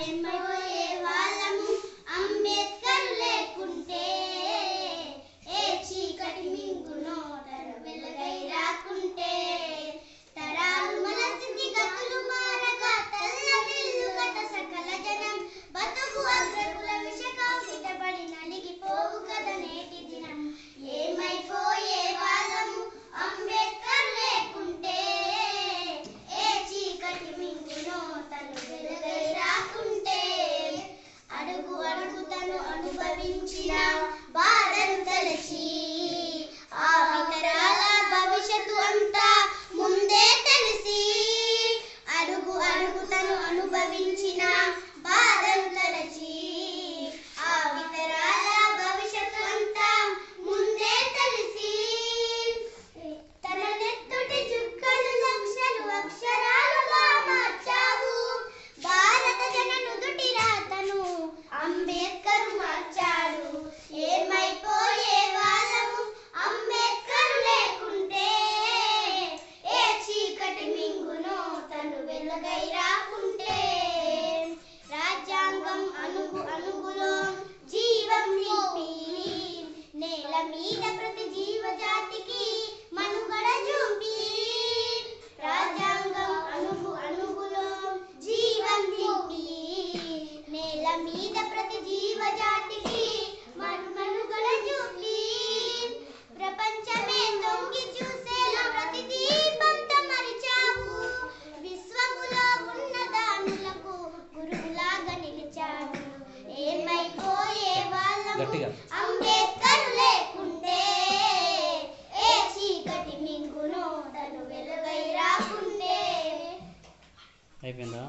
ఏమైపోయే వాళ్ళము అంబేద్కర్ లేకుంటే, ఏ చీకటి మింగునో తన వెలుగై రాకుంటే, తరాలు మన స్థితి గతులు మారగా తెల్లనిల్లు కట సకల జనం బతుకు అగ్రకుల విషకాంపితపడి నలిగిపోవు కదా నేటి దినం. ఏమైపోయే వాళ్ళము అంబేద్కర్ లేకుంటే, ఏ చీకటి మింగునో తను వెలుగై రాకుంటే, అడుగు అడుగు తను అనుభవించిన బాధను తలచి ఆ తరాల భవిష్యత్తు అంతా ముందే తెలిసి, అడుగు అడుగు తను అనుభవించిన బాధను తలచి ఆ తరాల భవిష్యత్తు అంతా ముందే తెలిసి, తన నెత్తుటి చుక్కలు లక్షలు అక్షరాలుగా మార్చావు, భారత జన నుదుటి రాతను అంబేద్కర్ మార్చాడు. ఏమైపోయే వాళ్ళము అంబేద్కర్ లేకుంటే, ఏ చీకటి మింగునో తను వెలుగై రాకుంటే, రాజ్యాంగం అణుగు అణుగులో జీవం నింపి నేల మీద ప్రతి జీవజాతికి మనుగడ చూపి, రాజ్యాంగం అణుగు అణుగులో జీవం నింపి నేల మీద ప్రతి జీవజాతికి మనుగడ చూపి, ప్రపంచమే తొంగి చూసేలా ప్రతి దీపంత మరిచావు, విశ్వములో ఉన్న దానులకు గురువులాగా నిలిచావు. ఏమైపోయే వాళ్ళము అంబేద్కర్ లేకుంటే, ఏ చీకటి మింగునో తను వెలుగై రాకుంటే. అయిపోయిందా?